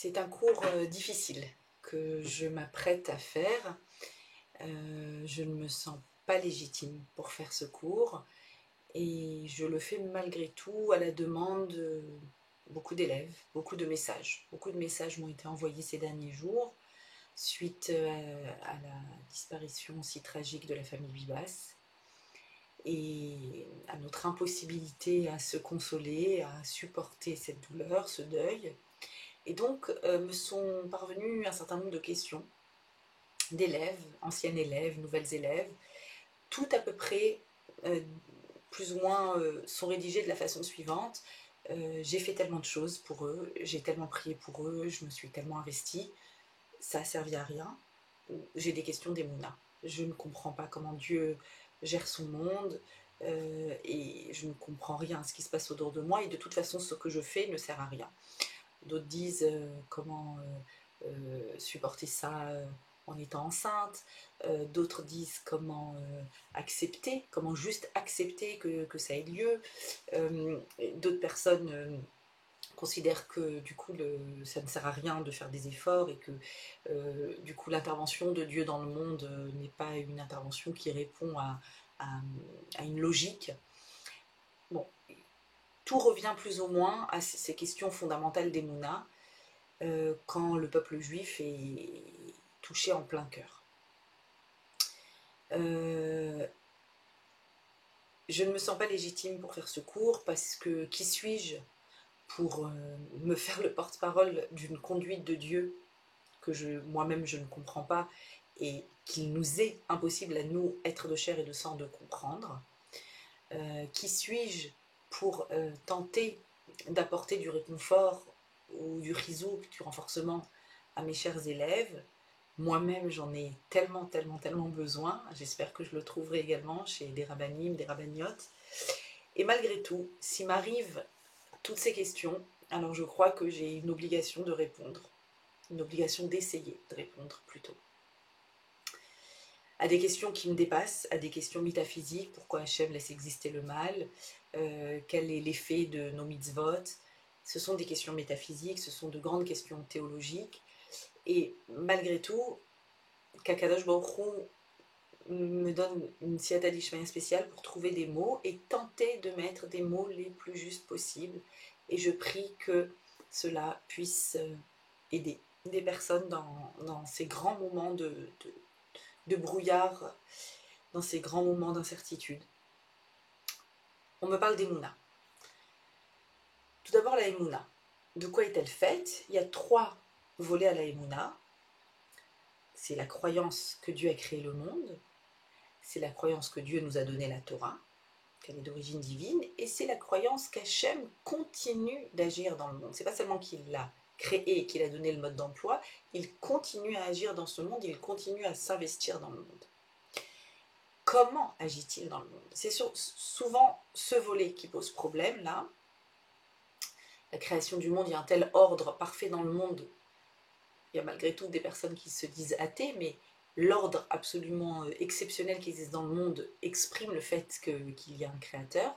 C'est un cours difficile que je m'apprête à faire. Je ne me sens pas légitime pour faire ce cours et je le fais malgré tout à la demande de beaucoup d'élèves, beaucoup de messages. Beaucoup de messages m'ont été envoyés ces derniers jours suite à la disparition si tragique de la famille Bibas et à notre impossibilité à se consoler, à supporter cette douleur, ce deuil. Et donc me sont parvenues un certain nombre de questions d'élèves, anciennes élèves, nouvelles élèves, toutes à peu près, plus ou moins, sont rédigées de la façon suivante. J'ai fait tellement de choses pour eux, j'ai tellement prié pour eux, je me suis tellement investie, ça a servi à rien. J'ai des questions d'Emouna. Je ne comprends pas comment Dieu gère son monde et je ne comprends rien à ce qui se passe autour de moi et de toute façon ce que je fais ne sert à rien. D'autres disent comment supporter ça en étant enceinte. D'autres disent comment accepter, comment juste accepter que ça ait lieu. D'autres personnes considèrent que du coup ça ne sert à rien de faire des efforts et que du coup l'intervention de Dieu dans le monde n'est pas une intervention qui répond à une logique. Bon, tout revient plus ou moins à ces questions fondamentales d'Emouna. Quand le peuple juif est touché en plein cœur. Je ne me sens pas légitime pour faire ce cours parce que qui suis-je pour me faire le porte-parole d'une conduite de Dieu que moi-même je ne comprends pas et qu'il nous est impossible à nous, êtres de chair et de sang, de comprendre. Qui suis-je pour tenter d'apporter du réconfort ou du rizouk, du renforcement à mes chers élèves. Moi-même, j'en ai tellement besoin. J'espère que je le trouverai également chez des rabbinim, des rabbiniotes. Et malgré tout, s'il m'arrive toutes ces questions, alors je crois que j'ai une obligation de répondre. Une obligation d'essayer de répondre plutôt. À des questions qui me dépassent, à des questions métaphysiques, pourquoi Hachem laisse exister le mal, quel est l'effet de nos mitzvot. Ce sont des questions métaphysiques, ce sont de grandes questions théologiques, et malgré tout, qu'Akadosh Baruch Hu me donne une siyata d'Ishmael spéciale pour trouver des mots et tenter de mettre des mots les plus justes possibles, et je prie que cela puisse aider des personnes dans ces grands moments de brouillard, dans ces grands moments d'incertitude. On me parle d'Emouna. Tout d'abord, la Emouna. De quoi est-elle faite? Il y a 3 volets à la Emouna. C'est la croyance que Dieu a créé le monde, c'est la croyance que Dieu nous a donné la Torah, qu'elle est d'origine divine, et c'est la croyance qu'Hachem continue d'agir dans le monde. C'est pas seulement qu'il l'a créé et qu'il a donné le mode d'emploi, il continue à agir dans ce monde, il continue à s'investir dans le monde. Comment agit-il dans le monde? C'est souvent ce volet qui pose problème, là. La création du monde, il y a un tel ordre parfait dans le monde. Il y a malgré tout des personnes qui se disent athées, mais l'ordre absolument exceptionnel qui existe dans le monde exprime le fait qu'il y a un créateur.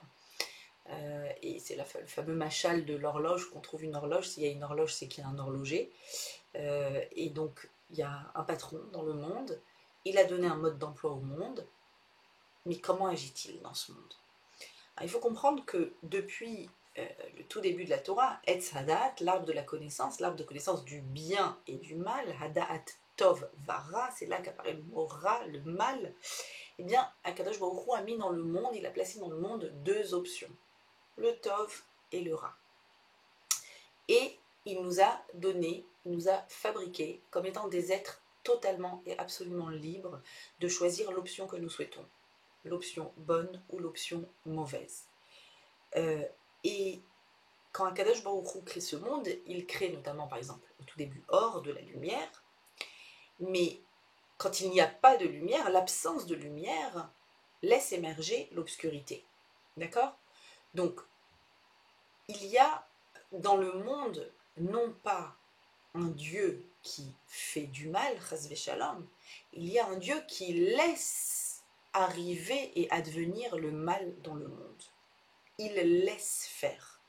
Et c'est le fameux machal de l'horloge, qu'on trouve une horloge. S'il y a une horloge, c'est qu'il y a un horloger. Et donc, il y a un patron dans le monde. Il a donné un mode d'emploi au monde. Mais comment agit-il dans ce monde? Alors, il faut comprendre que depuis le tout début de la Torah, Etz Hadat, l'arbre de la connaissance, l'arbre de connaissance du bien et du mal, Hadat Tov Vara, c'est là qu'apparaît le mot Ra, le mal. Eh bien, Akadosh Baruch Hu a mis dans le monde, il a placé dans le monde 2 options, le Tov et le Ra. Et il nous a donné, il nous a fabriqués comme étant des êtres totalement et absolument libres de choisir l'option que nous souhaitons, l'option bonne ou l'option mauvaise. Et quand Akadosh Baruch Hu crée ce monde, il crée notamment, par exemple, au tout début, hors de la lumière, mais quand il n'y a pas de lumière, l'absence de lumière laisse émerger l'obscurité. D'accord? Donc, il y a dans le monde non pas un Dieu qui fait du mal, chas v'shalom, il y a un Dieu qui laisse arriver et advenir le mal dans le monde. Il laisse faire.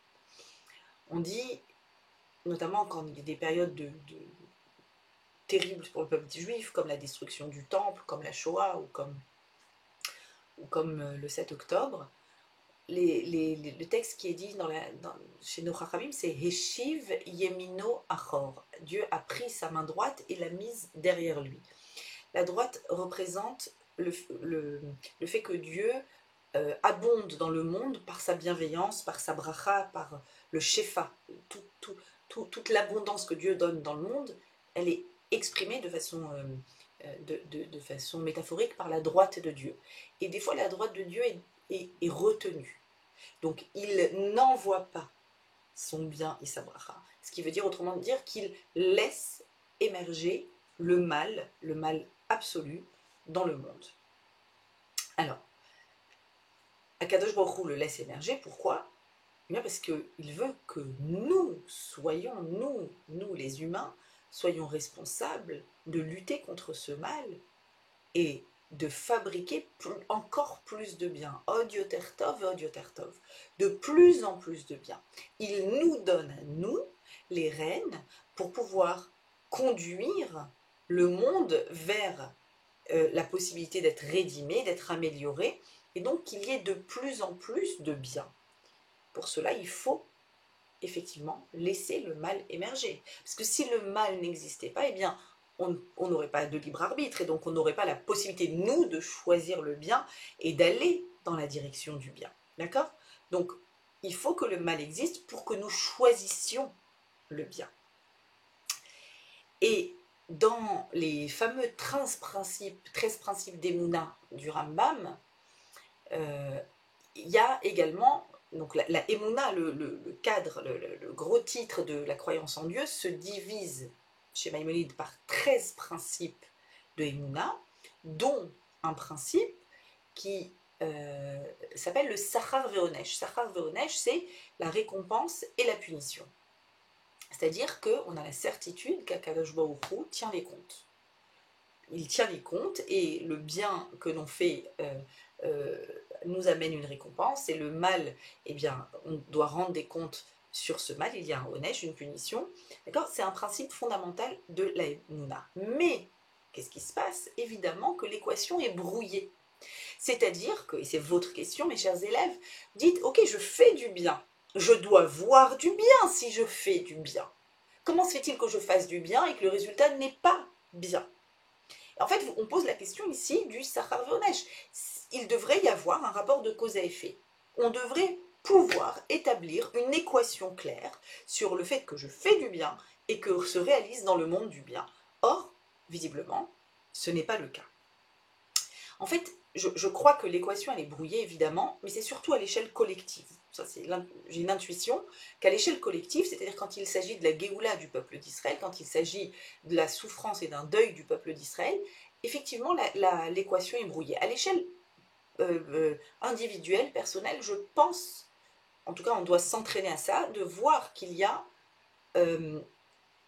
On dit notamment quand il y a des périodes terribles pour le peuple juif, comme la destruction du temple, comme la Shoah ou comme le 7 octobre, le texte qui est dit chez nos Chachamim, c'est Heshiv Yemino Achor. Dieu a pris sa main droite et l'a mise derrière lui. La droite représente le fait que Dieu abonde dans le monde par sa bienveillance, par sa bracha, par le shefa. Toute l'abondance que Dieu donne dans le monde, elle est exprimée de façon métaphorique par la droite de Dieu. Et des fois, la droite de Dieu est retenue. Donc, il n'envoie pas son bien et sa bracha. Ce qui veut dire, autrement dire, qu'il laisse émerger le mal absolu dans le monde. Alors, Akadosh Baruch Hu le laisse émerger, pourquoi? Eh bien parce qu'il veut que nous soyons, nous les humains, soyons responsables de lutter contre ce mal et de fabriquer encore plus de bien. Od yoter tov, de plus en plus de bien. Il nous donne à nous les rênes pour pouvoir conduire le monde vers la possibilité d'être rédimé, d'être amélioré, et donc qu'il y ait de plus en plus de bien. Pour cela, il faut effectivement laisser le mal émerger. Parce que si le mal n'existait pas, eh bien, on n'aurait pas de libre arbitre, et donc on n'aurait pas la possibilité, nous, de choisir le bien et d'aller dans la direction du bien. D'accord? Donc, il faut que le mal existe pour que nous choisissions le bien. Et dans les fameux 13 principes d'Emouna du Rambam, il y a également, donc la Emouna, le cadre, le gros titre de la croyance en Dieu, se divise chez Maïmonide par 13 principes de Emouna, dont un principe qui s'appelle le Sachar Ve'onesh. Sachar Ve'onesh, c'est la récompense et la punition. C'est-à-dire qu'on a la certitude qu'Akadosh Baruch Hu tient les comptes. Il tient les comptes et le bien que l'on fait nous amène une récompense et le mal, eh bien, on doit rendre des comptes sur ce mal. Il y a un onesh, une punition. D'accord? C'est un principe fondamental de la Emouna. Mais qu'est-ce qui se passe? Évidemment que l'équation est brouillée. C'est-à-dire que, et c'est votre question, mes chers élèves, dites, ok, je fais du bien. Je dois voir du bien si je fais du bien. Comment se fait-il que je fasse du bien et que le résultat n'est pas bien? En fait, on pose la question ici du Sachar Ve'onesh. Il devrait y avoir un rapport de cause à effet. On devrait pouvoir établir une équation claire sur le fait que je fais du bien et que se réalise dans le monde du bien. Or, visiblement, ce n'est pas le cas. En fait, je crois que l'équation elle est brouillée évidemment, mais c'est surtout à l'échelle collective. J'ai une intuition qu'à l'échelle collective, c'est-à-dire quand il s'agit de la Géoula du peuple d'Israël, quand il s'agit de la souffrance et d'un deuil du peuple d'Israël, effectivement l'équation est brouillée. À l'échelle individuelle, personnelle, je pense, en tout cas on doit s'entraîner à ça, de voir qu'il y a...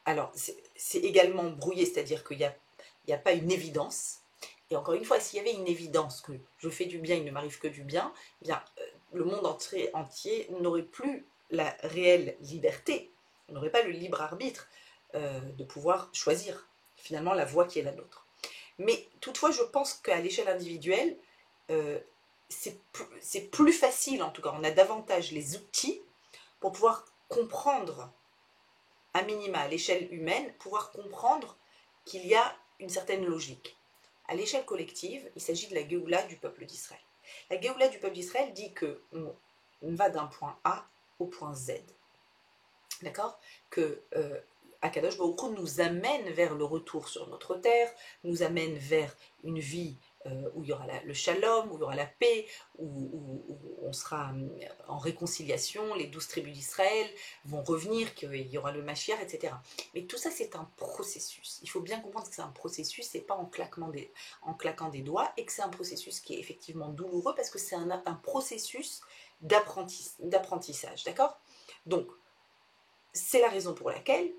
alors c'est également brouillé, c'est-à-dire qu'il n'y a pas une évidence. Et encore une fois, s'il y avait une évidence que je fais du bien, il ne m'arrive que du bien, eh bien, le monde entier n'aurait plus la réelle liberté, on n'aurait pas le libre arbitre de pouvoir choisir finalement la voie qui est la nôtre. Mais toutefois, je pense qu'à l'échelle individuelle, c'est plus facile, en tout cas, on a davantage les outils pour pouvoir comprendre, à minima, à l'échelle humaine, pouvoir comprendre qu'il y a une certaine logique. À l'échelle collective, il s'agit de la Géoula du peuple d'Israël. La Géoula du peuple d'Israël dit qu'on va d'un point A au point Z. D'accord? Que Akadosh Baruch Hu nous amène vers le retour sur notre terre, nous amène vers une vie où il y aura le shalom, où il y aura la paix, où on sera en réconciliation, les 12 tribus d'Israël vont revenir, qu'il y aura le Mashiach, etc. Mais tout ça, c'est un processus. Il faut bien comprendre que c'est un processus, c'est pas en claquant des doigts, et que c'est un processus qui est effectivement douloureux, parce que c'est un processus d'apprentissage, d'accord? Donc, c'est la raison pour laquelle,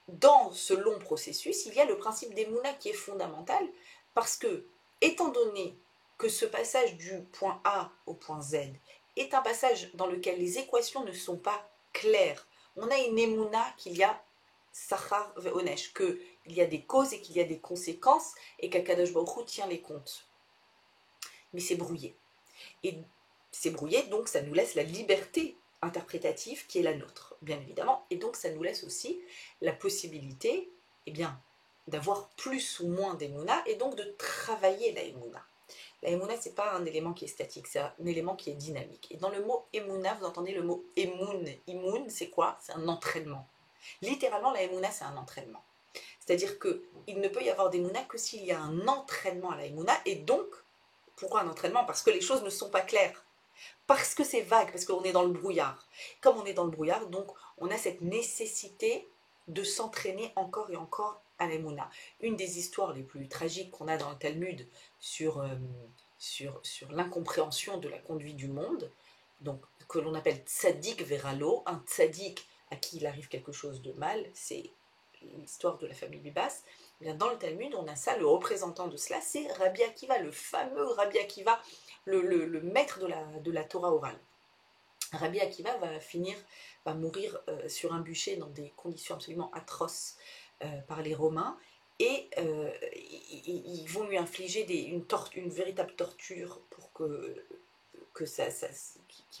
dans ce long processus, il y a le principe d'Emouna qui est fondamental, parce que, étant donné que ce passage du point A au point Z est un passage dans lequel les équations ne sont pas claires On a une émouna qu'il y a Sachar ve'onesh, qu'il y a des causes et qu'il y a des conséquences et qu'Akadosh Baruch Hu tient les comptes. Mais c'est brouillé. Et c'est brouillé, donc ça nous laisse la liberté interprétative qui est la nôtre, bien évidemment. Et donc ça nous laisse aussi la possibilité, eh bien, d'avoir plus ou moins d'émouna et donc de travailler la émouna. La émouna, ce n'est pas un élément qui est statique, c'est un élément qui est dynamique. Et dans le mot émouna, vous entendez le mot émoun. Imoun, c'est quoi? C'est un entraînement. Littéralement, la émouna, c'est un entraînement. C'est-à-dire qu'il ne peut y avoir d'émouna que s'il y a un entraînement à la émouna. Et donc, pourquoi un entraînement? Parce que les choses ne sont pas claires. Parce que c'est vague, parce qu'on est dans le brouillard. Comme on est dans le brouillard, donc on a cette nécessité de s'entraîner encore et encore à l'émouna. Une des histoires les plus tragiques qu'on a dans le Talmud sur l'incompréhension de la conduite du monde, donc que l'on appelle tzaddik veralo, un tzaddik à qui il arrive quelque chose de mal, c'est l'histoire de la famille Bibas. Eh bien, dans le Talmud, on a ça, le représentant de cela, c'est Rabbi Akiva, le fameux Rabbi Akiva, le maître de la Torah orale. Rabbi Akiva va mourir sur un bûcher dans des conditions absolument atroces par les Romains, et ils vont lui infliger une véritable torture pour qu'il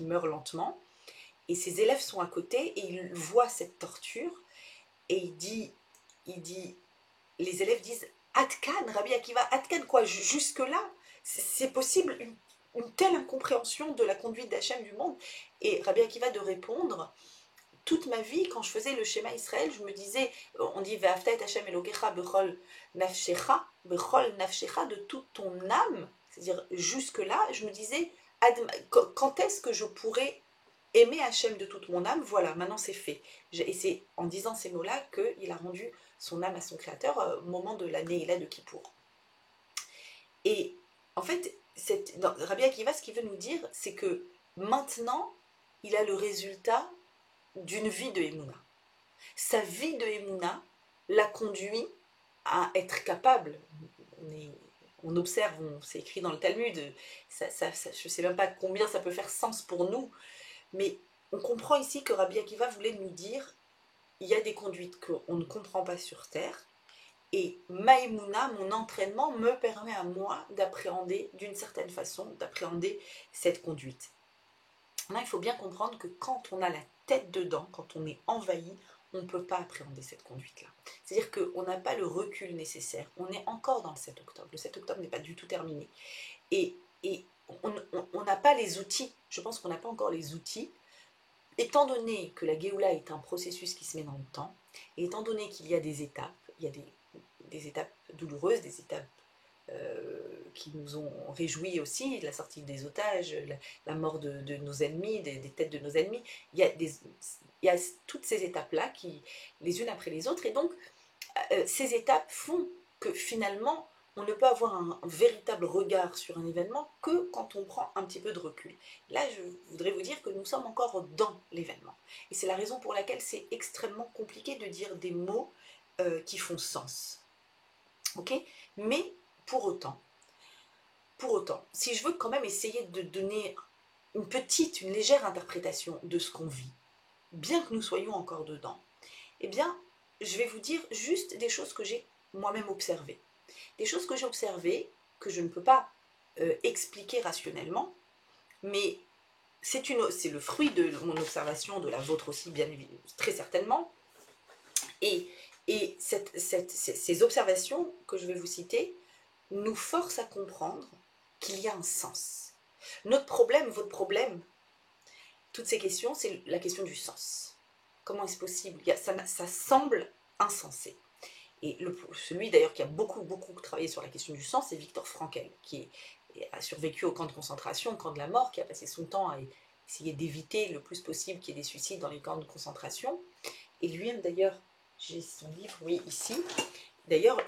meure lentement. Et ses élèves sont à côté et ils voient cette torture et les élèves disent Atkan, Rabbi Akiva, Atkan quoi, jusque-là, c'est possible une telle incompréhension de la conduite d'Hachem du monde. Et Rabbi Akiva de répondre, toute ma vie, quand je faisais le schéma Israël, je me disais, on dit Ve'afta et Hachem Elokecha bechol nafshecha, de toute ton âme, c'est-à-dire jusque-là, je me disais, quand est-ce que je pourrais aimer Hachem de toute mon âme? Voilà, maintenant c'est fait. Et c'est en disant ces mots-là qu'il a rendu son âme à son créateur au moment de la Neila de Kippour. Et en fait, dans Rabbi Akiva, ce qu'il veut nous dire, c'est que maintenant, il a le résultat d'une vie de Emouna. Sa vie de Emouna l'a conduit à être capable, on observe, c'est écrit dans le Talmud, je ne sais même pas combien ça peut faire sens pour nous, mais on comprend ici que Rabbi Akiva voulait nous dire, il y a des conduites qu'on ne comprend pas sur Terre, et Maïmouna, mon entraînement, me permet à moi d'appréhender, d'une certaine façon, d'appréhender cette conduite. Là, il faut bien comprendre que quand on a la tête dedans, quand on est envahi, on ne peut pas appréhender cette conduite-là. C'est-à-dire qu'on n'a pas le recul nécessaire. On est encore dans le 7 octobre. Le 7 octobre n'est pas du tout terminé. Et on n'a pas les outils. Je pense qu'on n'a pas encore les outils. Étant donné que la Géoula est un processus qui se met dans le temps, et étant donné qu'il y a des étapes, il y a des étapes douloureuses, des étapes qui nous ont réjouis aussi, la sortie des otages, la mort de nos ennemis, des têtes de nos ennemis. Il y a toutes ces étapes-là, les unes après les autres, et donc ces étapes font que finalement, on ne peut avoir un véritable regard sur un événement que quand on prend un petit peu de recul. Là, je voudrais vous dire que nous sommes encore dans l'événement. Et c'est la raison pour laquelle c'est extrêmement compliqué de dire des mots qui font sens. Ok? Mais pour autant, si je veux quand même essayer de donner une légère interprétation de ce qu'on vit, bien que nous soyons encore dedans, eh bien, je vais vous dire juste des choses que j'ai moi-même observées. Des choses que j'ai observées, que je ne peux pas expliquer rationnellement, mais c'est le fruit de mon observation, de la vôtre aussi, bien évidemment, très certainement. Et ces observations que je vais vous citer nous forcent à comprendre qu'il y a un sens. Notre problème, votre problème, toutes ces questions, c'est la question du sens. Comment est-ce possible? Ça semble insensé. Et celui d'ailleurs qui a beaucoup travaillé sur la question du sens, c'est Viktor Frankl, qui a survécu au camp de concentration, au camp de la mort, qui a passé son temps à essayer d'éviter le plus possible qu'il y ait des suicides dans les camps de concentration. Et lui-même d'ailleurs, j'ai son livre, oui, ici, d'ailleurs,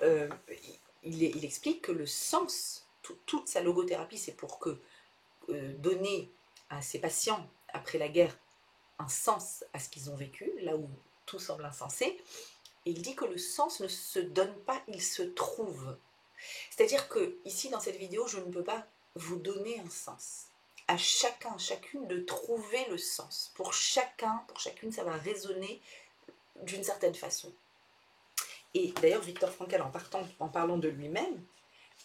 il explique que le sens, toute sa logothérapie, c'est pour donner à ses patients, après la guerre, un sens à ce qu'ils ont vécu, là où tout semble insensé. Et il dit que le sens ne se donne pas, il se trouve. C'est-à-dire que, ici, dans cette vidéo, je ne peux pas vous donner un sens. à chacun, chacune de trouver le sens. Pour chacun, pour chacune, ça va résonner d'une certaine façon. Et d'ailleurs, Viktor Frankl, en parlant de lui-même,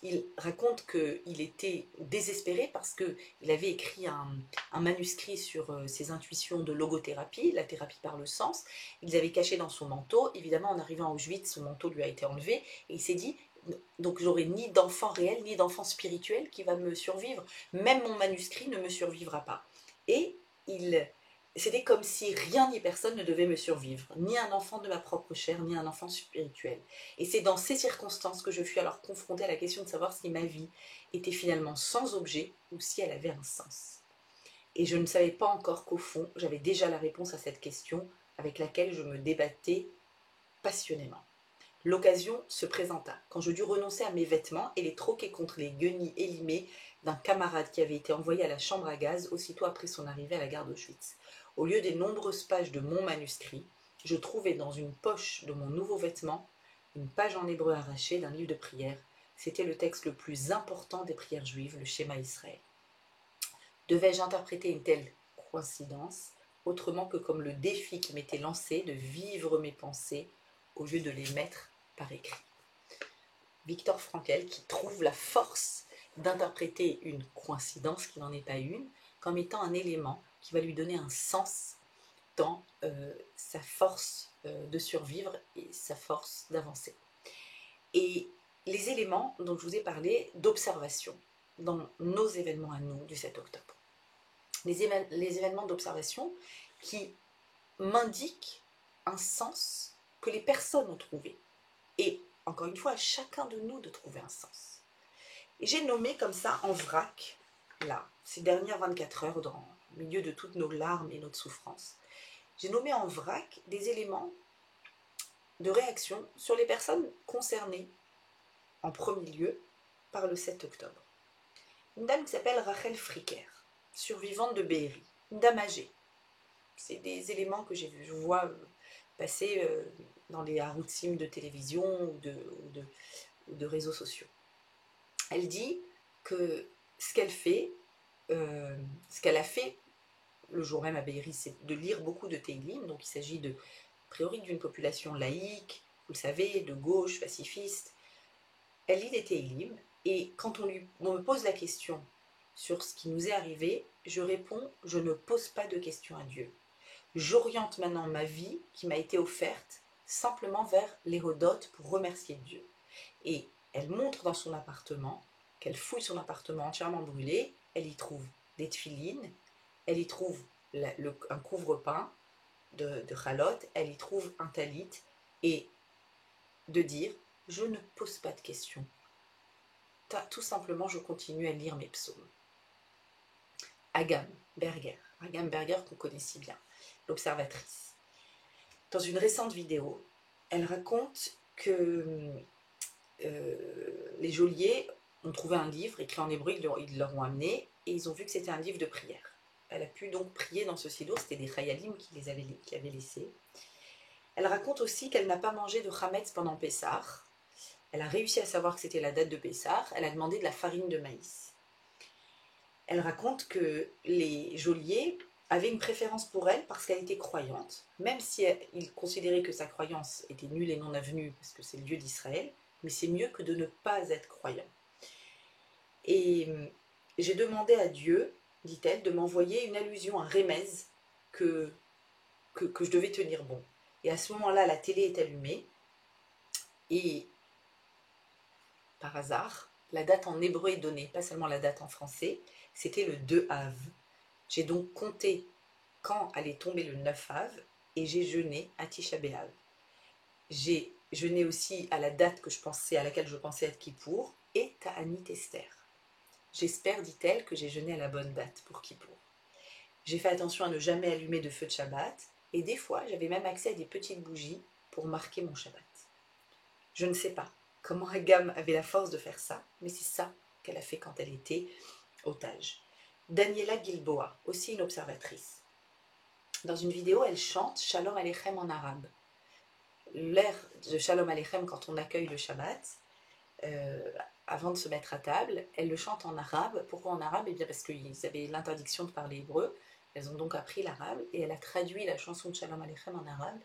il raconte qu'il était désespéré parce qu'il avait écrit un manuscrit sur ses intuitions de logothérapie, la thérapie par le sens. Il l'avait caché dans son manteau. Évidemment, en arrivant à Auschwitz, son manteau lui a été enlevé. Et il s'est dit, donc j'aurai ni d'enfant réel, ni d'enfant spirituel qui va me survivre. Même mon manuscrit ne me survivra pas. Et c'était comme si rien ni personne ne devait me survivre, ni un enfant de ma propre chair, ni un enfant spirituel. Et c'est dans ces circonstances que je fus alors confrontée à la question de savoir si ma vie était finalement sans objet ou si elle avait un sens. Et je ne savais pas encore qu'au fond, j'avais déjà la réponse à cette question avec laquelle je me débattais passionnément. L'occasion se présenta quand je dus renoncer à mes vêtements et les troquer contre les guenilles élimées d'un camarade qui avait été envoyé à la chambre à gaz aussitôt après son arrivée à la gare d'Auschwitz. Au lieu des nombreuses pages de mon manuscrit, je trouvai dans une poche de mon nouveau vêtement une page en hébreu arrachée d'un livre de prières. C'était le texte le plus important des prières juives, le Shema Israël. Devais-je interpréter une telle coïncidence autrement que comme le défi qui m'était lancé de vivre mes pensées au lieu de les mettre par écrit? Viktor Frankl qui trouve la force d'interpréter une coïncidence qui n'en est pas une comme étant un élément qui va lui donner un sens dans sa force de survivre et sa force d'avancer. Et les éléments dont je vous ai parlé d'observation dans nos événements à nous du 7 octobre. Les événements d'observation qui m'indiquent un sens que les personnes ont trouvé. Et encore une fois, à chacun de nous de trouver un sens. Et j'ai nommé comme ça en vrac, là, ces dernières 24 heures, dans le milieu de toutes nos larmes et notre souffrance, j'ai nommé en vrac des éléments de réaction sur les personnes concernées, en premier lieu, par le 7 octobre. Une dame qui s'appelle Rachel Fricker, survivante de Be'eri, une dame âgée. C'est des éléments que je vois passer dans les haroutzim de télévision ou de réseaux sociaux. Elle dit que ce qu'elle fait, ce qu'elle a fait le jour même à Be'eri, c'est de lire beaucoup de Teilim. Donc il s'agit a priori d'une population laïque, vous le savez, de gauche, pacifiste. Elle lit des Teilim et quand on me pose la question sur ce qui nous est arrivé, je réponds, je ne pose pas de questions à Dieu. J'oriente maintenant ma vie qui m'a été offerte simplement vers l'Hérodote pour remercier Dieu. Et elle montre dans son appartement, qu'elle fouille son appartement entièrement brûlé, elle y trouve des tefilines, elle y trouve un couvre-pain de Chalot, elle y trouve un talit, et de dire, je ne pose pas de questions. Tout simplement, je continue à lire mes psaumes. Agam Berger qu'on connaît si bien, l'observatrice. Dans une récente vidéo, elle raconte que les geôliers ont trouvé un livre écrit en hébreu, ils leur ont amené, et ils ont vu que c'était un livre de prière. Elle a pu donc prier dans ce sidour, c'était des chayalim qui avaient laissé. Elle raconte aussi qu'elle n'a pas mangé de chametz pendant Pessah. Elle a réussi à savoir que c'était la date de Pessah, elle a demandé de la farine de maïs. Elle raconte que les geôliers avaient une préférence pour elle parce qu'elle était croyante, même si ils considéraient que sa croyance était nulle et non avenue, parce que c'est le Dieu d'Israël, mais c'est mieux que de ne pas être croyant. Et j'ai demandé à Dieu, dit-elle, de m'envoyer une allusion, un remez, que je devais tenir bon. Et à ce moment-là, la télé est allumée, et par hasard, la date en hébreu est donnée, pas seulement la date en français, c'était le 2 Av. J'ai donc compté quand allait tomber le 9 Av, et j'ai jeûné à Tisha B'Av. J'ai jeûné aussi à la date à laquelle je pensais être Kippour, et Ta'anit Esther. J'espère, dit-elle, que j'ai jeûné à la bonne date pour Kippour. J'ai fait attention à ne jamais allumer de feu de Shabbat, et des fois, j'avais même accès à des petites bougies pour marquer mon Shabbat. Je ne sais pas comment Agam avait la force de faire ça, mais c'est ça qu'elle a fait quand elle était otage. Daniela Gilboa, aussi une observatrice. Dans une vidéo, elle chante Shalom Aleichem en arabe. L'air de Shalom Aleichem quand on accueille le Shabbat, avant de se mettre à table, elles le chantent en arabe. Pourquoi en arabe? Eh bien parce qu'ils avaient l'interdiction de parler hébreu. Elles ont donc appris l'arabe et elle a traduit la chanson de Shalom Aleichem en arabe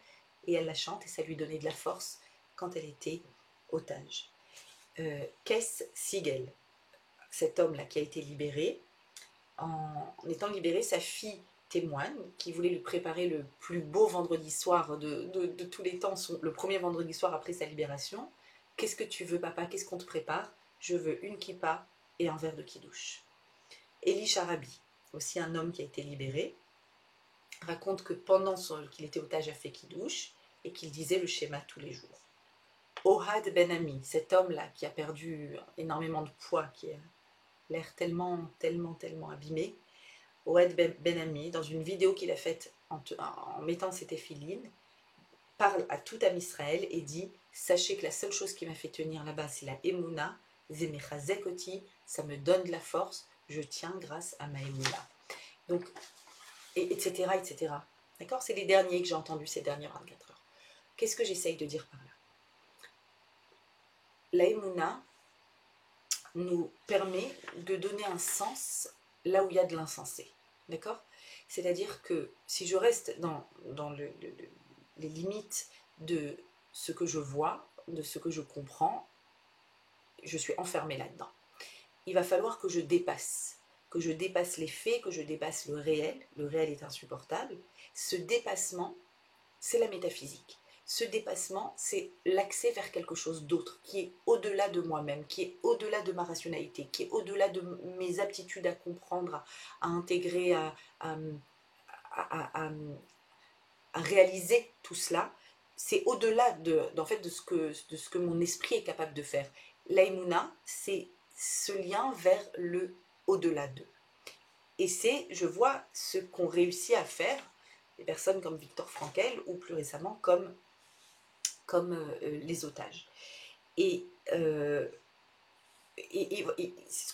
et elle la chante et ça lui donnait de la force quand elle était otage. Kess Siegel, cet homme-là qui a été libéré, en étant libéré, sa fille témoigne qui voulait lui préparer le plus beau vendredi soir de tous les temps, le premier vendredi soir après sa libération. Qu'est-ce que tu veux, papa? Qu'est-ce qu'on te prépare? Je veux une kippa et un verre de kidouche. Eli Sharabi, aussi un homme qui a été libéré, raconte que pendant qu'il était otage a fait kidouche et qu'il disait le schéma tous les jours. Ohad Ben Ami, cet homme-là qui a perdu énormément de poids, qui a l'air tellement abîmé, Ohad Ben Ami, dans une vidéo qu'il a faite en mettant ses téphilines, parle à tout Am Israël et dit « Sachez que la seule chose qui m'a fait tenir là-bas, c'est la Emouna, Zemechazekoti, ça me donne de la force, je tiens grâce à ma Emouna. » Donc, etc. D'accord? C'est les derniers que j'ai entendus ces dernières 24 heures. Qu'est-ce que j'essaye de dire par là? La Emouna nous permet de donner un sens là où il y a de l'insensé. D'accord? C'est-à-dire que si je reste dans les limites de ce que je vois, de ce que je comprends, je suis enfermée là-dedans. Il va falloir que je dépasse les faits, que je dépasse le réel. Le réel est insupportable. Ce dépassement, c'est la métaphysique. Ce dépassement, c'est l'accès vers quelque chose d'autre, qui est au-delà de moi-même, qui est au-delà de ma rationalité, qui est au-delà de mes aptitudes à comprendre, à intégrer, à réaliser tout cela. C'est au-delà en fait, de ce que mon esprit est capable de faire. L'aïmouna, c'est ce lien vers le au-delà d'eux. Et c'est, je vois, ce qu'ont réussi à faire des personnes comme Viktor Frankl ou plus récemment comme les otages. Et ce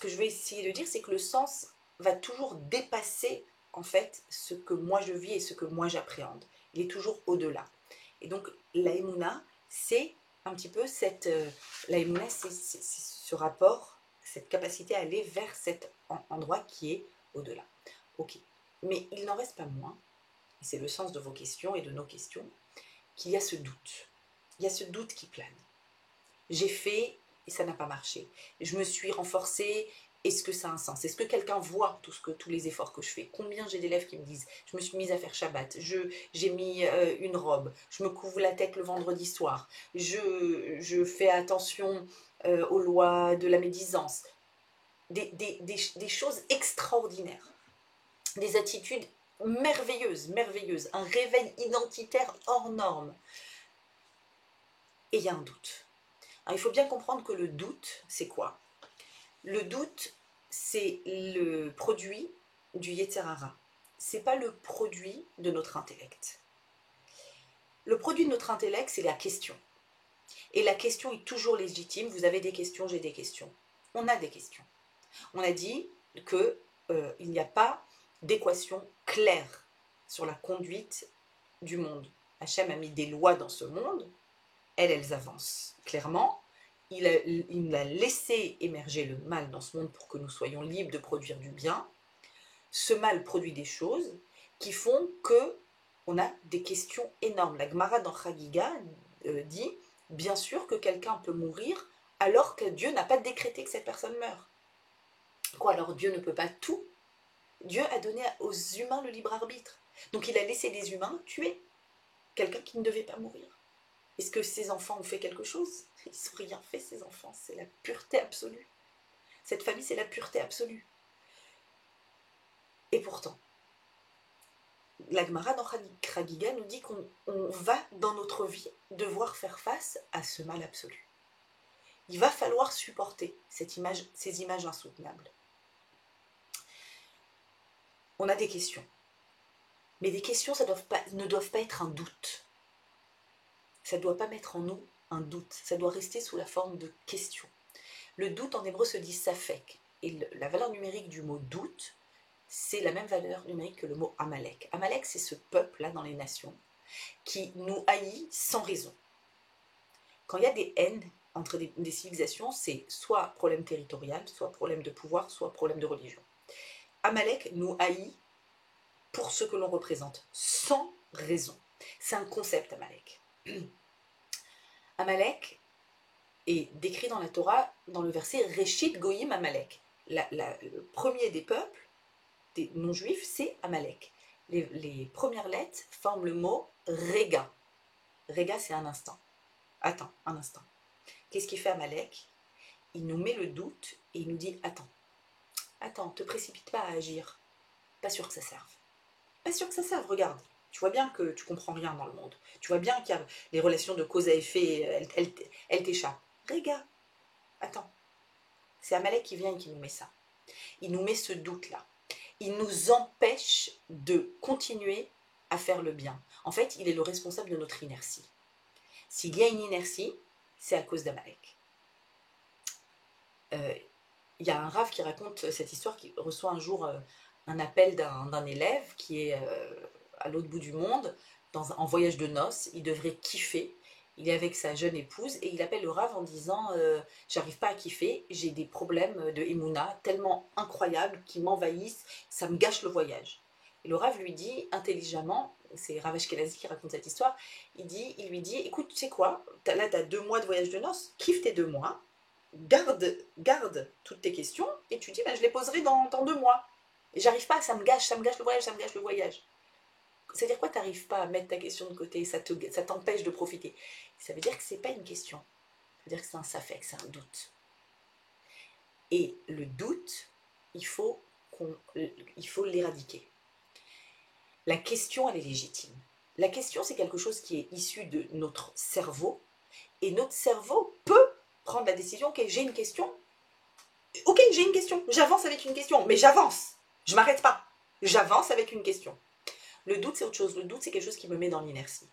que je vais essayer de dire, c'est que le sens va toujours dépasser en fait ce que moi je vis et ce que moi j'appréhende. Il est toujours au-delà. Et donc la Emouna, c'est un petit peu la Emouna, c'est ce rapport, cette capacité à aller vers cet endroit qui est au-delà. Ok. Mais il n'en reste pas moins, et c'est le sens de vos questions et de nos questions, qu'il y a ce doute. Il y a ce doute qui plane. J'ai fait et ça n'a pas marché. Je me suis renforcée. Est-ce que ça a un sens? Est-ce que quelqu'un voit tous les efforts que je fais? Combien j'ai d'élèves qui me disent je me suis mise à faire Shabbat, j'ai mis une robe, je me couvre la tête le vendredi soir, je fais attention aux lois de la médisance. Des choses extraordinaires, des attitudes merveilleuses, un réveil identitaire hors norme. Et il y a un doute. Alors, il faut bien comprendre que le doute, c'est quoi? Le doute, c'est le produit du Yetzer Hara. C'est pas le produit de notre intellect. Le produit de notre intellect, c'est la question. Et la question est toujours légitime. Vous avez des questions, j'ai des questions. On a des questions. On a dit qu'il n'y a pas d'équation claire sur la conduite du monde. Hachem a mis des lois dans ce monde, elles avancent clairement. Il a laissé émerger le mal dans ce monde pour que nous soyons libres de produire du bien. Ce mal produit des choses qui font qu'on a des questions énormes. La Gemara dans Chagiga dit, bien sûr que quelqu'un peut mourir alors que Dieu n'a pas décrété que cette personne meure. Quoi, alors Dieu ne peut pas tout? Dieu a donné aux humains le libre arbitre. Donc il a laissé les humains tuer quelqu'un qui ne devait pas mourir. Est-ce que ces enfants ont fait quelque chose? Ils n'ont rien fait, ces enfants. C'est la pureté absolue. Cette famille, c'est la pureté absolue. Et pourtant, la Gemara dans Chagiga nous dit qu'on va, dans notre vie, devoir faire face à ce mal absolu. Il va falloir supporter ces images insoutenables. On a des questions. Mais des questions, ça ne doivent pas être un doute. Ça ne doit pas mettre en nous un doute. Ça doit rester sous la forme de questions. Le doute en hébreu se dit safek. Et la valeur numérique du mot doute, c'est la même valeur numérique que le mot Amalek. Amalek, c'est ce peuple-là dans les nations qui nous haït sans raison. Quand il y a des haines entre des civilisations, c'est soit problème territorial, soit problème de pouvoir, soit problème de religion. Amalek nous haït pour ce que l'on représente, sans raison. C'est un concept, Amalek. Amalek est décrit dans la Torah, dans le verset Reshit Goyim Amalek. Le premier des peuples, des non-juifs, c'est Amalek. Les premières lettres forment le mot Rega. Rega, c'est un instant. Attends, un instant. Qu'est-ce qu'il fait Amalek? Il nous met le doute et il nous dit attends, te précipite pas à agir. Pas sûr que ça serve. Pas sûr que ça serve, regarde. Tu vois bien que tu comprends rien dans le monde. Tu vois bien qu'il y a les relations de cause à effet, elles t'échappent. Rega, attends. C'est Amalek qui vient et qui nous met ça. Il nous met ce doute-là. Il nous empêche de continuer à faire le bien. En fait, il est le responsable de notre inertie. S'il y a une inertie, c'est à cause d'Amalek. Il y a un rave qui raconte cette histoire, qui reçoit un jour un appel d'un élève qui est à l'autre bout du monde, en voyage de noces. Il devrait kiffer. Il est avec sa jeune épouse et il appelle le rave en disant j'arrive pas à kiffer, j'ai des problèmes de Emouna tellement incroyables qui m'envahissent, ça me gâche le voyage. Et le rave lui dit intelligemment, c'est Rav Ashkenazi qui raconte cette histoire, il lui dit écoute, tu sais quoi, là t'as 2 mois de voyage de noces, kiffe tes 2 mois, garde toutes tes questions et tu dis je les poserai dans 2 mois. Et j'arrive pas, ça me gâche le voyage. C'est-à-dire quoi, t'arrives pas à mettre ta question de côté, ça t'empêche de profiter. Ça veut dire que c'est pas une question. Ça veut dire que c'est un safek, c'est un doute. Et le doute, il faut l'éradiquer. La question, elle est légitime. La question, c'est quelque chose qui est issu de notre cerveau. Et notre cerveau peut prendre la décision, ok, j'ai une question. Ok, j'ai une question. J'avance avec une question. Mais j'avance. Je m'arrête pas. J'avance avec une question. Le doute, c'est autre chose. Le doute, c'est quelque chose qui me met dans l'inertie,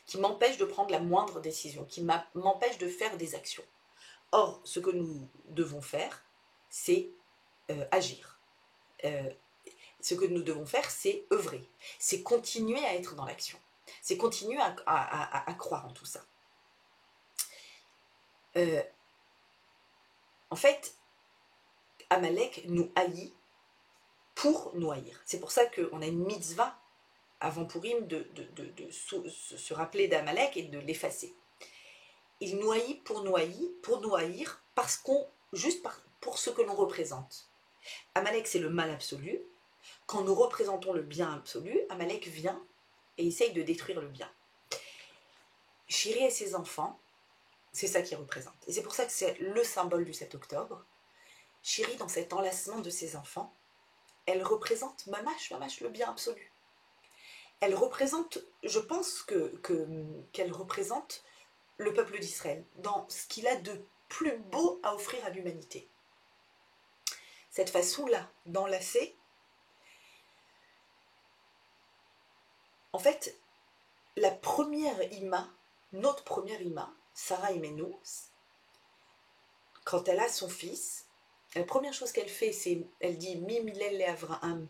qui m'empêche de prendre la moindre décision, qui m'empêche de faire des actions. Or, ce que nous devons faire, c'est agir. Ce que nous devons faire, c'est œuvrer. C'est continuer à être dans l'action. C'est continuer à croire en tout ça. En fait, Amalek nous haït pour nous haïr. C'est pour ça qu'on a une mitzvah avant Purim de se rappeler d'Amalek et de l'effacer. Il nous haït pour nous haïr parce pour ce que l'on représente. Amalek, c'est le mal absolu. Quand nous représentons le bien absolu, Amalek vient et essaye de détruire le bien. Shiri et ses enfants, c'est ça qu'il représente. Et c'est pour ça que c'est le symbole du 7 octobre. Shiri, dans cet enlacement de ses enfants, elle représente mamash le bien absolu. Elle représente, je pense qu'elle représente le peuple d'Israël dans ce qu'il a de plus beau à offrir à l'humanité. Cette façon-là d'enlacer, en fait, notre première Ima, Sarah Imenu, quand elle a son fils, la première chose qu'elle fait, c'est, elle dit Mimilel le Avraham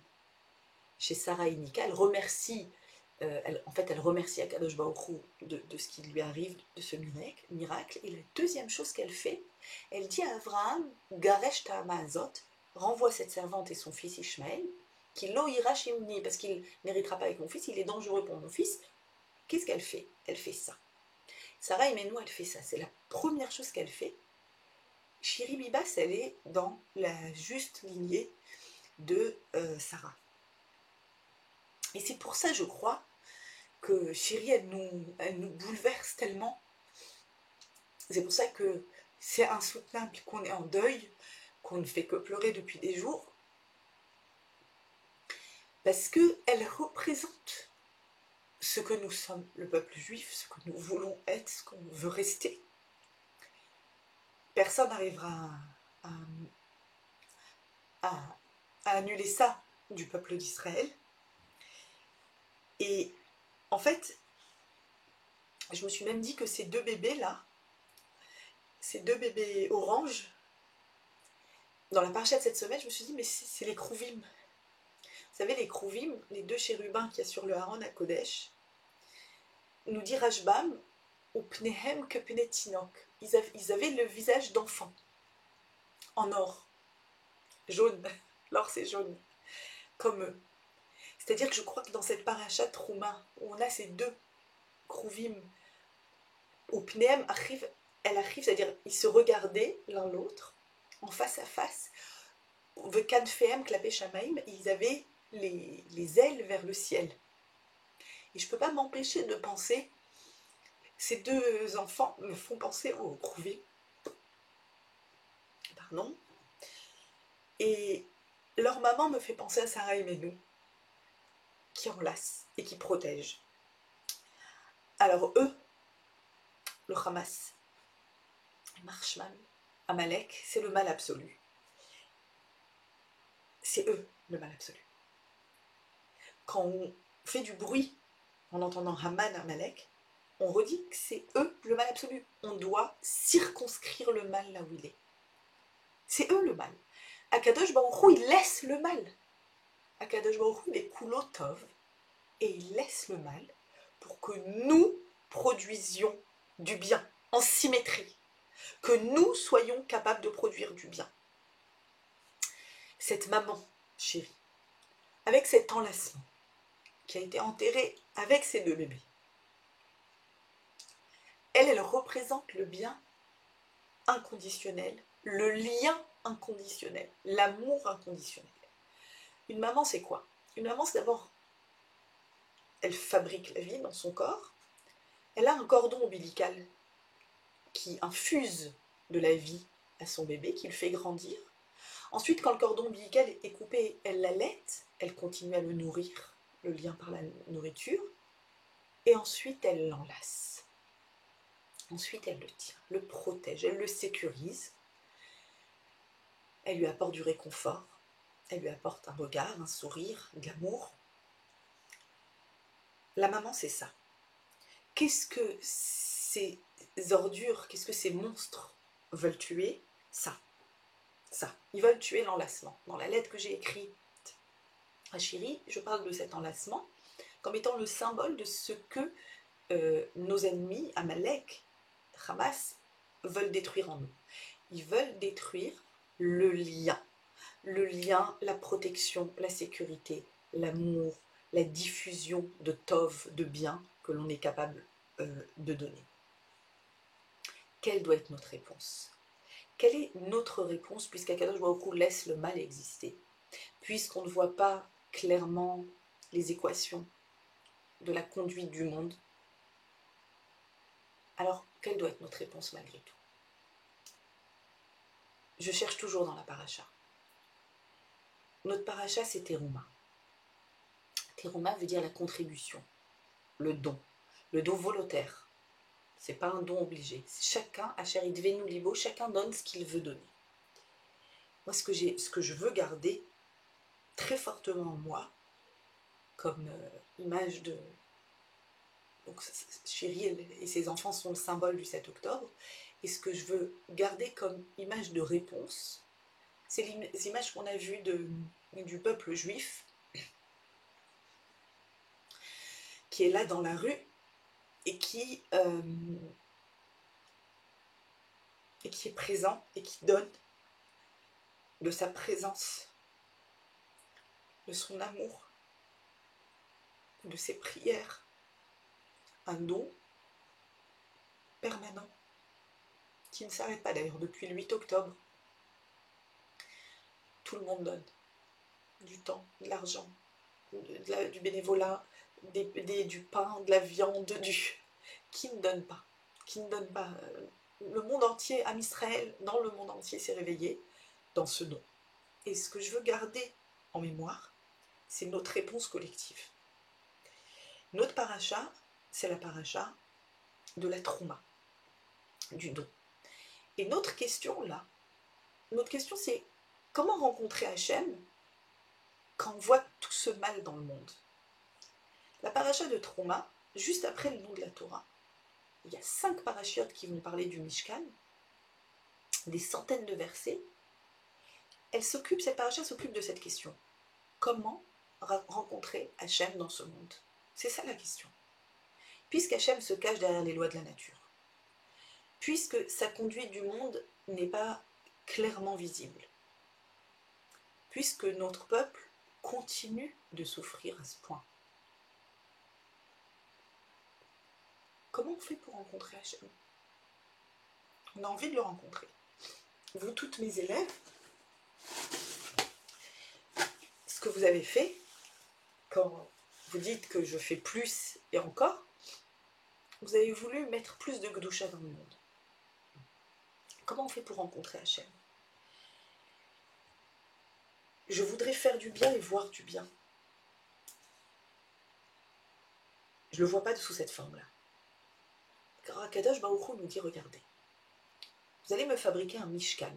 chez Sarah et Nika, elle remercie, elle remercie Akadosh Baruch Hu de ce qui lui arrive, de ce miracle. Et la deuxième chose qu'elle fait, elle dit à Avraham, Garesh Ta'ama Azot, renvoie cette servante et son fils Ishmaël, qui lo ira shimni, parce qu'il n'héritera pas avec mon fils, il est dangereux pour mon fils. Qu'est-ce qu'elle fait? Elle fait ça. Sarah Imenu, elle fait ça. C'est la première chose qu'elle fait. Shiri Bibas, elle est dans la juste lignée de Sarah. Et c'est pour ça, je crois, que Shiri, elle nous bouleverse tellement. C'est pour ça que c'est insoutenable qu'on est en deuil, qu'on ne fait que pleurer depuis des jours. Parce qu'elle représente ce que nous sommes, le peuple juif, ce que nous voulons être, ce qu'on veut rester. Personne n'arrivera à annuler ça du peuple d'Israël. Et en fait, je me suis même dit que ces 2 bébés-là, ces 2 bébés oranges, dans la paracha de cette semaine, je me suis dit, mais c'est les Krouvim. Vous savez, les Krouvim, les 2 chérubins qu'il y a sur le Haron à Kodesh, nous dit Rashbam, ou pnehem que pne tinok. Ils avaient le visage d'enfant, en or, jaune. L'or c'est jaune, comme eux. C'est-à-dire que je crois que dans cette paracha Trouma, où on a ces deux Kruvim, au Pnehem arrive, elle arrive, c'est-à-dire ils se regardaient l'un l'autre, en face à face. Vekan Fehem, Klapé Shamaim, ils avaient les ailes vers le ciel. Et je ne peux pas m'empêcher de penser, ces deux enfants me font penser aux Kruvim. Pardon. Et leur maman me fait penser à Sarah et Menou, qui enlacent et qui protègent. Alors eux, le Hamas, Marshman, Amalek, c'est le mal absolu. C'est eux le mal absolu. Quand on fait du bruit en entendant Haman, Amalek, on redit que c'est eux le mal absolu. On doit circonscrire le mal là où il est. C'est eux le mal. Akadosh Baruch Hu, il laisse le mal. Akadosh Baruch Hu, il est kulotov, et il laisse le mal pour que nous produisions du bien, en symétrie. Que nous soyons capables de produire du bien. Cette maman chérie, avec cet enlacement, qui a été enterrée avec ses deux bébés, elle représente le bien inconditionnel, le lien inconditionnel, l'amour inconditionnel. Une maman, c'est quoi? Une maman, c'est d'abord, elle fabrique la vie dans son corps, elle a un cordon ombilical qui infuse de la vie à son bébé, qui le fait grandir. Ensuite, quand le cordon ombilical est coupé, elle l'allaite, elle continue à le nourrir, le lien par la nourriture, et ensuite elle l'enlace. Ensuite, elle le tient, le protège, elle le sécurise, elle lui apporte du réconfort, elle lui apporte un regard, un sourire, de l'amour. La maman, c'est ça. Qu'est-ce que ces ordures, qu'est-ce que ces monstres veulent tuer? Ça. Ils veulent tuer l'enlacement. Dans la lettre que j'ai écrite à Chéri, je parle de cet enlacement comme étant le symbole de ce que nos ennemis, Amalek, Hamas, veulent détruire en nous. Ils veulent détruire le lien, la protection, la sécurité, l'amour, la diffusion de tov, de bien que l'on est capable de donner. Quelle doit être notre réponse? Quelle est notre réponse puisqu'Akadosh Baruch Hu laisse le mal exister, puisqu'on ne voit pas clairement les équations de la conduite du monde? Alors, quelle doit être notre réponse malgré tout? Je cherche toujours dans la paracha. Notre paracha, c'est Teruma. Teruma veut dire la contribution, le don volontaire. C'est pas un don obligé. Chacun, Asher Idvenu Libo, chacun donne ce qu'il veut donner. Moi, ce que je veux garder très fortement en moi, comme image de... Donc, Chéri et ses enfants sont le symbole du 7 octobre. Et ce que je veux garder comme image de réponse, c'est les images qu'on a vues du peuple juif, qui est là dans la rue, et qui est présent, et qui donne de sa présence, de son amour, de ses prières, un don permanent, qui ne s'arrête pas d'ailleurs depuis le 8 octobre. Tout le monde donne du temps, de l'argent, du bénévolat, du pain, de la viande, qui ne donne pas, le monde entier, Am Israël, dans le monde entier s'est réveillé dans ce don. Et ce que je veux garder en mémoire, c'est notre réponse collective. Notre paracha, c'est la paracha de la trouma, du don. Et notre question c'est comment rencontrer Hachem quand on voit tout ce mal dans le monde? La paracha de Trouma, juste après le nom de la Torah, il y a 5 parachiotes qui vont parler du Mishkan, des centaines de versets. Cette paracha s'occupe de cette question. Comment rencontrer Hachem dans ce monde? C'est ça la question. Puisqu'Hachem se cache derrière les lois de la nature, puisque sa conduite du monde n'est pas clairement visible, puisque notre peuple continue de souffrir à ce point. Comment on fait pour rencontrer Hachem? On a envie de le rencontrer. Vous, toutes mes élèves, ce que vous avez fait, quand vous dites que je fais plus et encore, vous avez voulu mettre plus de Gdoucha dans le monde. Comment on fait pour rencontrer Hachem? Je voudrais faire du bien et voir du bien. Je ne le vois pas sous cette forme-là. Car Akadosh Baruch Hu nous dit, regardez, vous allez me fabriquer un mishkan,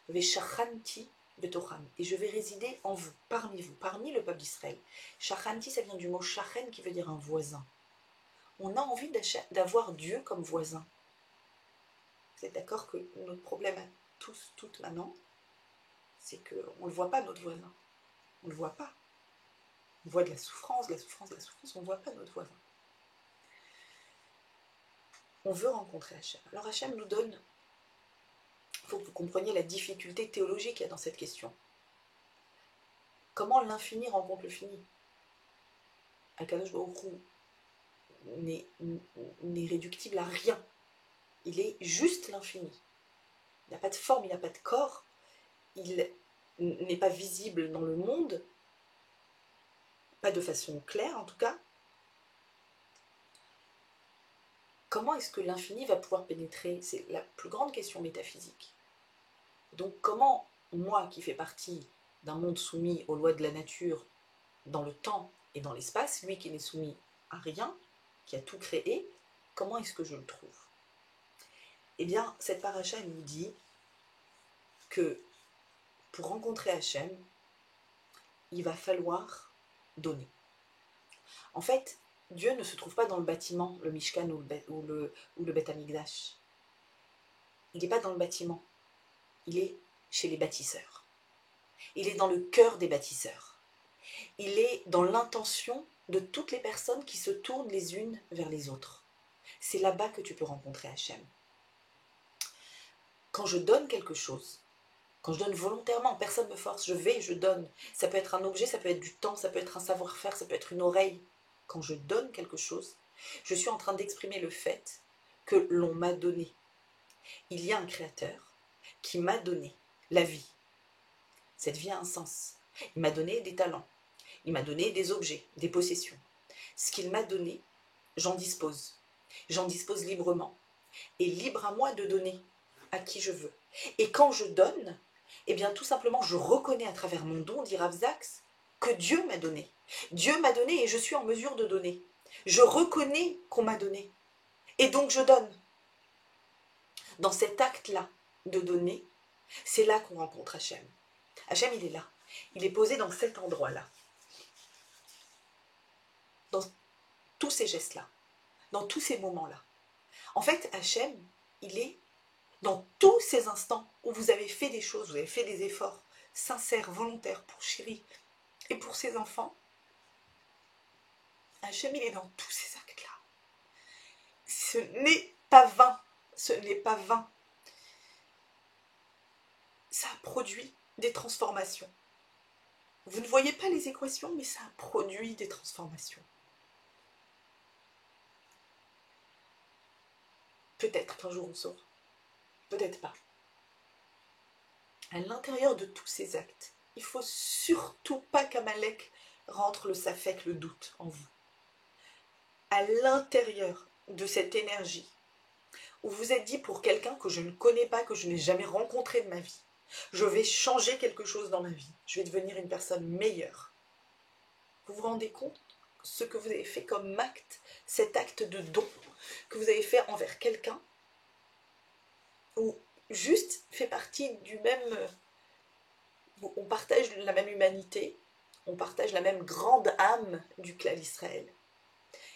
Veshachanti betocham, et je vais résider en vous, parmi le peuple d'Israël. Shachanti, ça vient du mot shachen qui veut dire un voisin. On a envie d'avoir Dieu comme voisin. Vous êtes d'accord que notre problème à tous, toutes maintenant, c'est qu'on ne le voit pas, notre voisin. On ne le voit pas. On voit de la souffrance, on ne voit pas notre voisin. On veut rencontrer Hachem. Alors Hachem nous donne, il faut que vous compreniez la difficulté théologique qu'il y a dans cette question. Comment l'infini rencontre le fini? Akadosh Baruch Hu n'est réductible à rien. Il est juste l'infini. Il n'a pas de forme, il n'a pas de corps. Il n'est pas visible dans le monde, pas de façon claire en tout cas. Comment est-ce que l'infini va pouvoir pénétrer? C'est la plus grande question métaphysique. Donc comment, moi qui fais partie d'un monde soumis aux lois de la nature, dans le temps et dans l'espace, lui qui n'est soumis à rien, qui a tout créé, comment est-ce que je le trouve? Eh bien, cette paracha elle nous dit que pour rencontrer Hachem, il va falloir donner. En fait, Dieu ne se trouve pas dans le bâtiment, le Mishkan ou le Beth Amikdash. Il n'est pas dans le bâtiment. Il est chez les bâtisseurs. Il est dans le cœur des bâtisseurs. Il est dans l'intention de toutes les personnes qui se tournent les unes vers les autres. C'est là-bas que tu peux rencontrer Hachem. Quand je donne quelque chose, quand je donne volontairement, personne ne me force, je donne. Ça peut être un objet, ça peut être du temps, ça peut être un savoir-faire, ça peut être une oreille. Quand je donne quelque chose, je suis en train d'exprimer le fait que l'on m'a donné. Il y a un créateur qui m'a donné la vie. Cette vie a un sens. Il m'a donné des talents. Il m'a donné des objets, des possessions. Ce qu'il m'a donné, j'en dispose. J'en dispose librement. Et libre à moi de donner à qui je veux. Et quand je donne, eh bien tout simplement je reconnais à travers mon don, dit Rav Zaks, que Dieu m'a donné. Dieu m'a donné et je suis en mesure de donner. Je reconnais qu'on m'a donné. Et donc je donne. Dans cet acte-là de donner, c'est là qu'on rencontre Hachem. Hachem, il est là. Il est posé dans cet endroit-là. Dans tous ces gestes-là. Dans tous ces moments-là. En fait, Hachem, il est dans tous ces instants où vous avez fait des choses, vous avez fait des efforts sincères, volontaires pour Chéri et pour ses enfants. Hachem, il est dans tous ces actes-là. Ce n'est pas vain. Ce n'est pas vain. Ça a produit des transformations. Vous ne voyez pas les équations, mais ça a produit des transformations. Peut-être qu'un jour on saura. Peut-être pas. À l'intérieur de tous ces actes, il ne faut surtout pas qu'Amalek rentre le safek, le doute en vous. À l'intérieur de cette énergie, où vous êtes dit pour quelqu'un que je ne connais pas, que je n'ai jamais rencontré de ma vie, je vais changer quelque chose dans ma vie, je vais devenir une personne meilleure. Vous vous rendez compte ce que vous avez fait comme acte, cet acte de don que vous avez fait envers quelqu'un, ou juste fait partie du même... On partage la même humanité, on partage la même grande âme du clan d'Israël.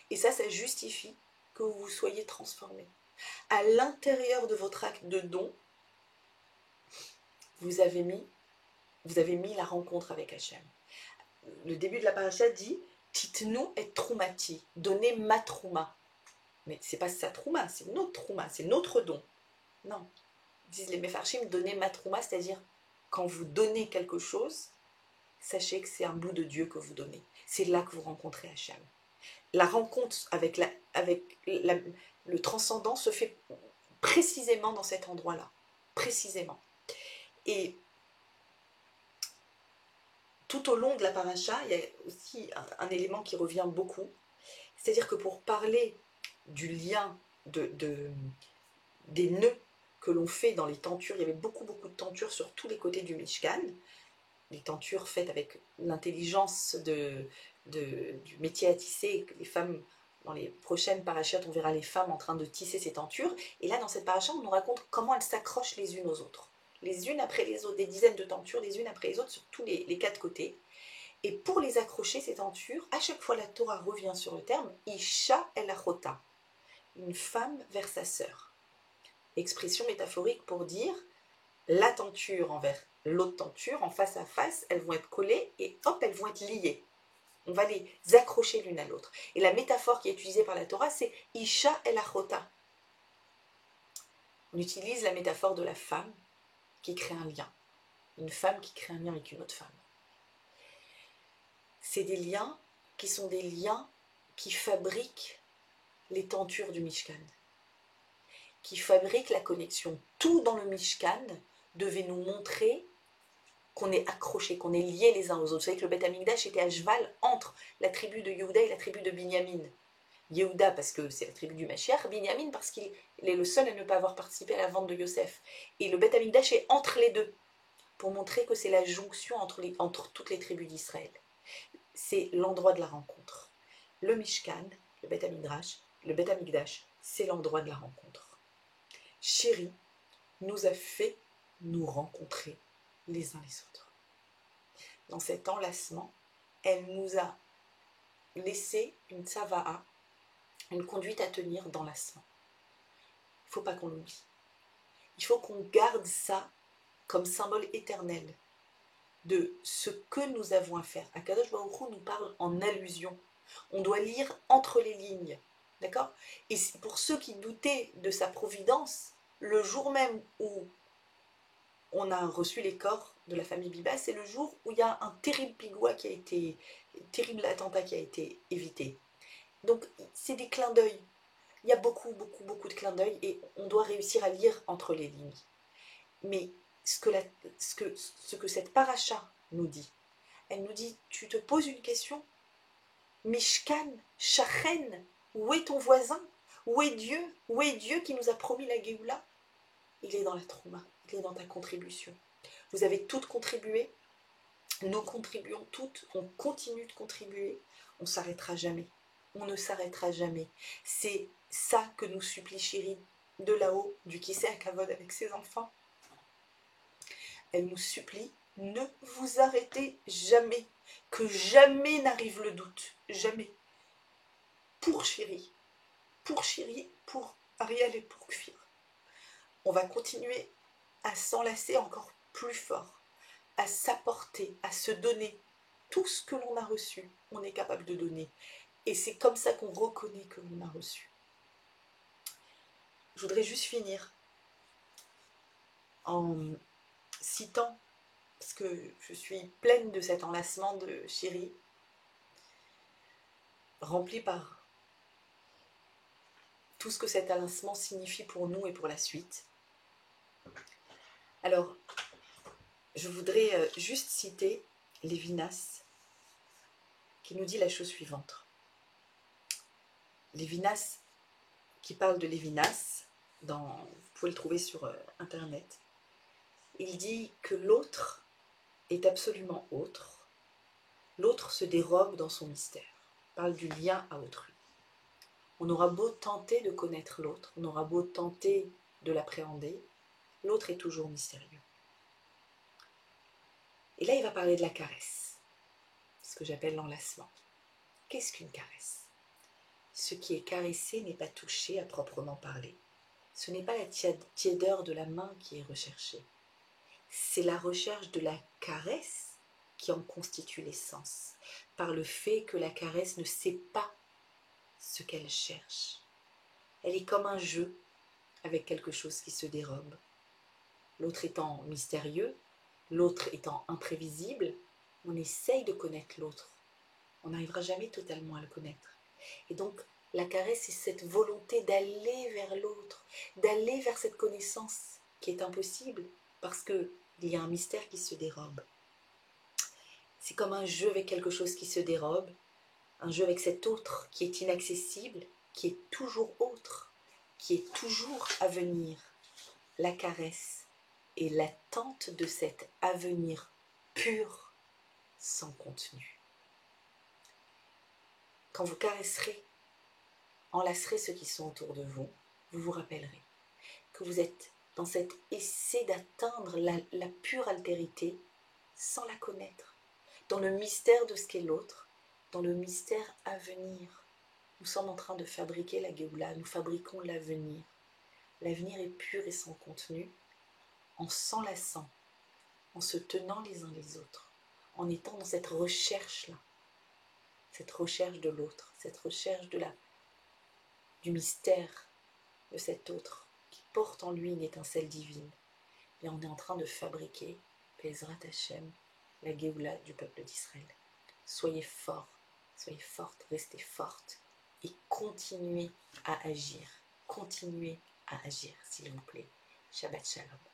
Et ça justifie que vous soyez transformés. À l'intérieur de votre acte de don, vous avez mis la rencontre avec Hachem. Le début de la paracha dit « Titnu et troumati », donnez ma trouma. Mais c'est pas sa trouma, c'est notre trouma, c'est notre don. Non. Disent les Mefarshim, donner ma trouma, c'est-à-dire quand vous donnez quelque chose, sachez que c'est un bout de Dieu que vous donnez. C'est là que vous rencontrez Hachem. La rencontre avec le transcendant se fait précisément dans cet endroit-là. Précisément. Et tout au long de la paracha, il y a aussi un élément qui revient beaucoup. C'est-à-dire que pour parler du lien des nœuds que l'on fait dans les tentures, il y avait beaucoup de tentures sur tous les côtés du Mishkan, les tentures faites avec l'intelligence du métier à tisser. Les femmes, dans les prochaines parachutes, on verra les femmes en train de tisser ces tentures, et là dans cette paracha, on nous raconte comment elles s'accrochent les unes aux autres, les unes après les autres, des dizaines de tentures, les unes après les autres, sur tous les quatre côtés. Et pour les accrocher, ces tentures, à chaque fois la Torah revient sur le terme Isha el achota, une femme vers sa sœur. Expression métaphorique pour dire la tenture envers l'autre tenture, en face à face, elles vont être collées et hop, elles vont être liées. On va les accrocher l'une à l'autre. Et la métaphore qui est utilisée par la Torah, c'est Isha el achota. On utilise la métaphore de la femme qui crée un lien. Une femme qui crée un lien avec une autre femme. C'est des liens qui sont des liens qui fabriquent les tentures du Mishkan, qui fabriquent la connexion. Tout dans le Mishkan devait nous montrer qu'on est accrochés, qu'on est liés les uns aux autres. Vous savez que le Beth Amikdash était à cheval entre la tribu de Yehuda et la tribu de Binyamin. Yehuda parce que c'est la tribu du Mashiach, Binyamin parce qu'il est le seul à ne pas avoir participé à la vente de Yosef. Et le Beth Amikdash est entre les deux, pour montrer que c'est la jonction entre toutes les tribus d'Israël. C'est l'endroit de la rencontre. Le Mishkan, le Beth Amikdash, c'est l'endroit de la rencontre. Chérie nous a fait nous rencontrer les uns les autres. Dans cet enlacement, elle nous a laissé une tsava'a, une conduite à tenir d'enlacement. Il ne faut pas qu'on l'oublie. Il faut qu'on garde ça comme symbole éternel de ce que nous avons à faire. Akadosh Baruch Hu nous parle en allusion. On doit lire entre les lignes. D'accord ? Et pour ceux qui doutaient de sa providence, le jour même où on a reçu les corps de la famille Biba, c'est le jour où il y a un terrible terrible attentat qui a été évité. Donc c'est des clins d'œil. Il y a beaucoup de clins d'œil et on doit réussir à lire entre les lignes. Mais ce que cette paracha nous dit, elle nous dit, tu te poses une question, Mishkan, Shachen, où est ton voisin ? Où est Dieu ? Où est Dieu qui nous a promis la Géoula ? Il est dans la Trouma, il est dans ta contribution. Vous avez toutes contribué, nous contribuons toutes, on continue de contribuer, on ne s'arrêtera jamais. On ne s'arrêtera jamais. C'est ça que nous supplie Chérie de là-haut, du Kisei HaKavod avec ses enfants. Elle nous supplie, ne vous arrêtez jamais, que jamais n'arrive le doute, jamais. Pour Chérie, pour Ariel et pour Kfir. On va continuer à s'enlacer encore plus fort, à s'apporter, à se donner. Tout ce que l'on a reçu, on est capable de donner. Et c'est comme ça qu'on reconnaît que l'on a reçu. Je voudrais juste finir en citant, parce que je suis pleine de cet enlacement de Chérie, rempli par tout ce que cet enlacement signifie pour nous et pour la suite. Alors, je voudrais juste citer Lévinas, qui nous dit la chose suivante. Lévinas, qui parle de Lévinas, vous pouvez le trouver sur Internet, il dit que l'autre est absolument autre. L'autre se dérobe dans son mystère. Il parle du lien à autrui. On aura beau tenter de connaître l'autre, on aura beau tenter de l'appréhender, l'autre est toujours mystérieux. Et là, il va parler de la caresse, ce que j'appelle l'enlacement. Qu'est-ce qu'une caresse ? Ce qui est caressé n'est pas touché à proprement parler. Ce n'est pas la tiédeur de la main qui est recherchée. C'est la recherche de la caresse qui en constitue l'essence, par le fait que la caresse ne sait pas ce qu'elle cherche. Elle est comme un jeu avec quelque chose qui se dérobe. L'autre étant mystérieux, l'autre étant imprévisible, on essaye de connaître l'autre. On n'arrivera jamais totalement à le connaître. Et donc, la caresse, c'est cette volonté d'aller vers l'autre, d'aller vers cette connaissance qui est impossible parce qu'il y a un mystère qui se dérobe. C'est comme un jeu avec quelque chose qui se dérobe, un jeu avec cet autre qui est inaccessible, qui est toujours autre, qui est toujours à venir. La caresse est l'attente de cet avenir pur, sans contenu. Quand vous caresserez, enlacerez ceux qui sont autour de vous, vous vous rappellerez que vous êtes dans cet essai d'atteindre la pure altérité sans la connaître, dans le mystère de ce qu'est l'autre, dans le mystère à venir. Nous sommes en train de fabriquer la Géoula, nous fabriquons l'avenir. L'avenir est pur et sans contenu, en s'enlaçant, en se tenant les uns les autres, en étant dans cette recherche-là, cette recherche de l'autre, cette recherche du mystère de cet autre qui porte en lui une étincelle divine. Et on est en train de fabriquer, Bezrat Hashem, la Géoula du peuple d'Israël. Soyez forts, soyez fortes, restez fortes et continuez à agir. Continuez à agir, s'il vous plaît. Shabbat Shalom.